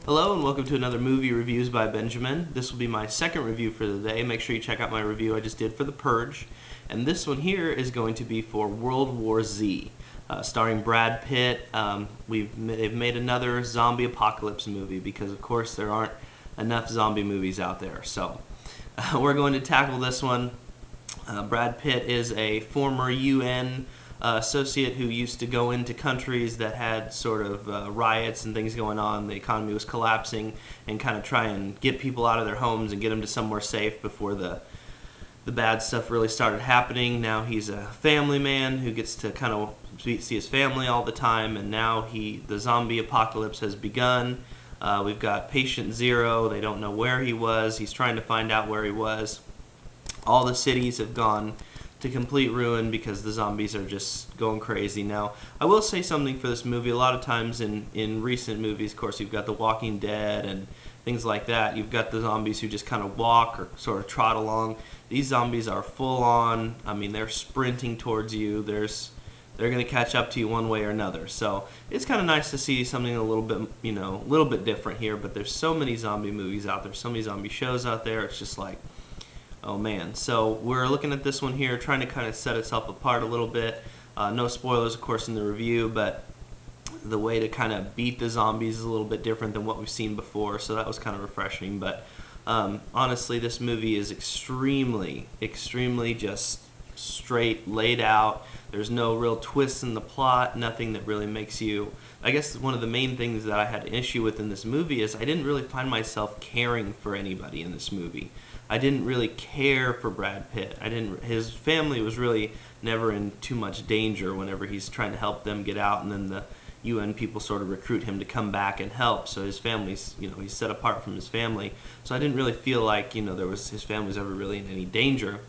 Hello and welcome to another Movie Reviews by Benjamin. This will be my second review for the day. Make sure you check out my review I just did for The Purge. And this one here is going to be for World War Z, starring Brad Pitt. They've made another zombie apocalypse movie because, of course, there aren't enough zombie movies out there. So we're going to tackle this one. Brad Pitt is a former UN associate who used to go into countries that had sort of riots and things going on. The economy was collapsing, and kind of try and get people out of their homes and get them to somewhere safe before the bad stuff really started happening. Now he's a family man who gets to kind of see his family all the time, and now the zombie apocalypse has begun. We've got Patient Zero. They don't know where he was. He's trying to find out where he was. All the cities have gone to complete ruin because the zombies are just going crazy. Now, I will say something for this movie. A lot of times in recent movies, of course, you've got The Walking Dead and things like that. You've got the zombies who just kind of walk or sort of trot along. These zombies are full on. I mean, they're sprinting towards you. They're going to catch up to you one way or another. So it's kind of nice to see something a little bit, a little bit different here. But there's so many zombie movies out there, so many zombie shows out there. It's just like, oh man. So we're looking at this one here, trying to kind of set itself apart a little bit. No spoilers, of course, in the review, but the way to kind of beat the zombies is a little bit different than what we've seen before, so that was kind of refreshing. But honestly, this movie is extremely just straight, laid out. There's no real twists in the plot, nothing that really makes you... I guess one of the main things that I had an issue with in this movie is I didn't really find myself caring for anybody in this movie. I didn't really care for Brad Pitt. His family was really never in too much danger whenever he's trying to help them get out, and then the UN people sort of recruit him to come back and help. So his family's, he's set apart from his family. So I didn't really feel like, his family was ever really in any danger.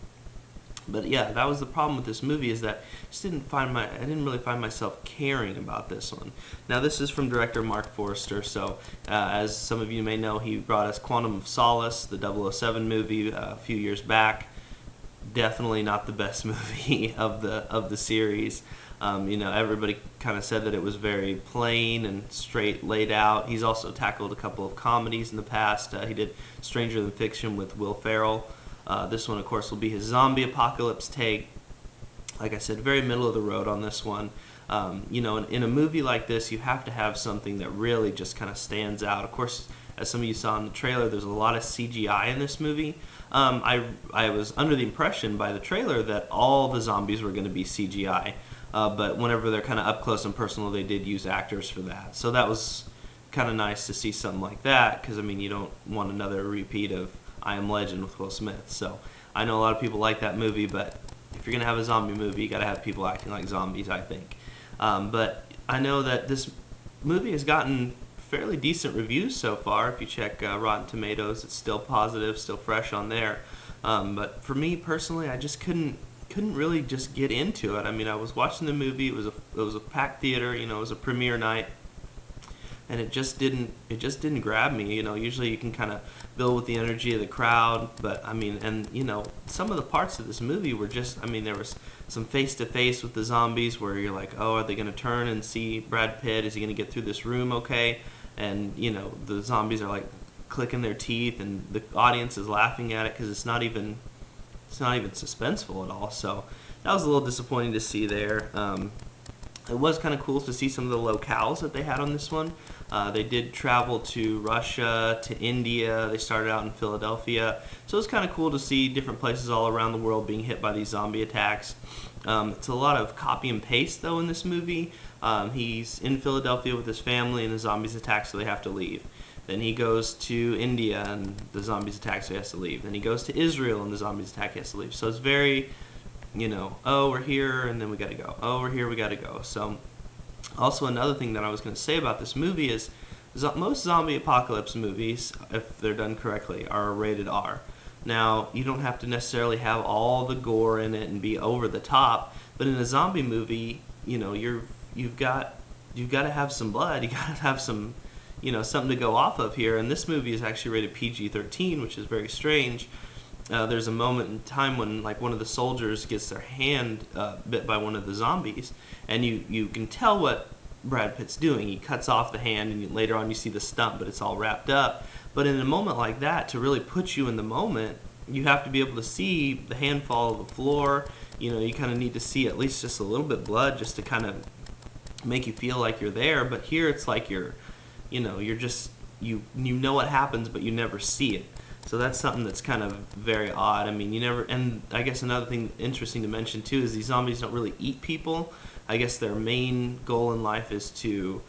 But yeah, that was the problem with this movie, is that I didn't really find myself caring about this one. Now, this is from director Mark Forster, so as some of you may know, he brought us Quantum of Solace, the 007 movie, a few years back. Definitely not the best movie of the series. Everybody kind of said that it was very plain and straight laid out. He's also tackled a couple of comedies in the past. He did Stranger Than Fiction with Will Ferrell. This one, of course, will be his zombie apocalypse take. Like I said, very middle of the road on this one. In a movie like this, you have to have something that really just kind of stands out. Of course, as some of you saw in the trailer, there's a lot of CGI in this movie. I was under the impression by the trailer that all the zombies were going to be CGI. But whenever they're kind of up close and personal, they did use actors for that. So that was kind of nice to see something like that, because, you don't want another repeat of I Am Legend with Will Smith. So I know a lot of people like that movie, but if you're going to have a zombie movie, you got to have people acting like zombies, I think. But I know that this movie has gotten fairly decent reviews so far. If you check Rotten Tomatoes, it's still positive, still fresh on there. But for me personally, I just couldn't really just get into it. I was watching the movie. It was a packed theater. It was a premiere night, and it just didn't grab me. Usually you can kind of build with the energy of the crowd, but some of the parts of this movie were just, there was some face to face with the zombies where you're like, oh, are they going to turn and see Brad Pitt? Is he going to get through this room okay? And the zombies are like clicking their teeth, and the audience is laughing at it because it's not even suspenseful at all. So that was a little disappointing to see there. It was kind of cool to see some of the locales that they had on this one. They did travel to Russia, to India. They started out in Philadelphia. So it was kind of cool to see different places all around the world being hit by these zombie attacks. It's a lot of copy and paste, though, in this movie. He's in Philadelphia with his family, and the zombies attack, so they have to leave. Then he goes to India, and the zombies attack, so he has to leave. Then he goes to Israel, and the zombies attack, he has to leave. So it's very... oh, we're here, and then we gotta go. Oh, we're here, we gotta go. So, also another thing that I was going to say about this movie is most zombie apocalypse movies, if they're done correctly, are rated R. Now, you don't have to necessarily have all the gore in it and be over the top, but in a zombie movie, you've got to have some blood. You got to have some, something to go off of here. And this movie is actually rated PG-13, which is very strange. There's a moment in time when one of the soldiers gets their hand bit by one of the zombies, and you can tell what Brad Pitt's doing. He cuts off the hand, and later on you see the stump, but it's all wrapped up. But in a moment like that, to really put you in the moment, you have to be able to see the hand fall to the floor. You kind of need to see at least just a little bit of blood just to kind of make you feel like you're there. But here it's like you're just you know what happens, but you never see it. So that's something that's kind of very odd. I mean, you never, and I guess another thing interesting to mention too is these zombies don't really eat people. I guess their main goal in life is to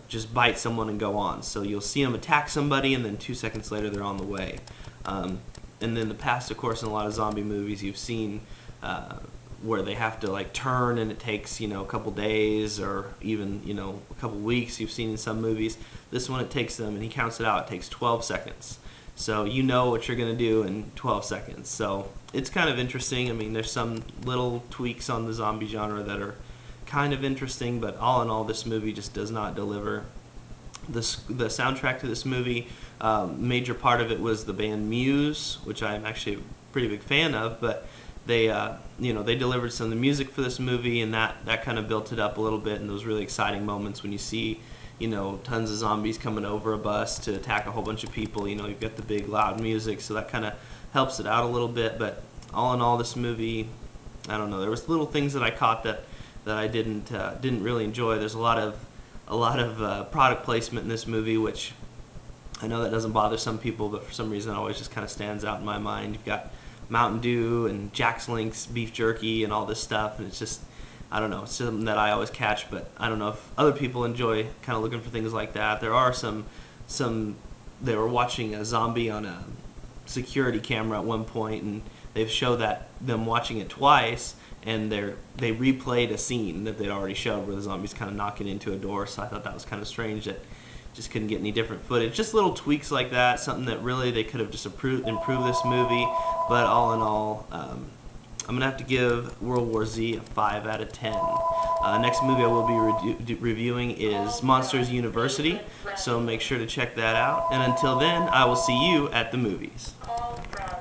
just bite someone and go on. So you'll see them attack somebody, and then 2 seconds later they're on the way. And in the past, of course, in a lot of zombie movies, you've seen where they have to like turn, and it takes a couple days or even a couple weeks. You've seen in some movies. This one, it takes them, and he counts it out. It takes 12 seconds. So you know what you're going to do in 12 seconds. So it's kind of interesting. I mean, there's some little tweaks on the zombie genre that are kind of interesting, but all in all, this movie just does not deliver. The soundtrack to this movie, major part of it was the band Muse, which I'm actually a pretty big fan of, but they delivered some of the music for this movie, and that kind of built it up a little bit, and those really exciting moments when you see tons of zombies coming over a bus to attack a whole bunch of people. You've got the big loud music, so that kind of helps it out a little bit. But all in all, this movie, I don't know, there was little things that I caught that I didn't really enjoy. There's a lot of product placement in this movie, which I know that doesn't bother some people, but for some reason it always just kind of stands out in my mind. You've got Mountain Dew and Jack's Link's beef jerky and all this stuff, and it's just, I don't know, it's something that I always catch, but I don't know if other people enjoy kind of looking for things like that. There are some they were watching a zombie on a security camera at one point, and they've showed them watching it twice, and they replayed a scene that they'd already showed where the zombie's kind of knocking into a door. So I thought that was kind of strange that just couldn't get any different footage. Just little tweaks like that, something that really they could have just improved this movie. But all in all, I'm gonna have to give World War Z a 5 out of 10. Next movie I will be reviewing is Monsters University, so make sure to check that out. And until then, I will see you at the movies.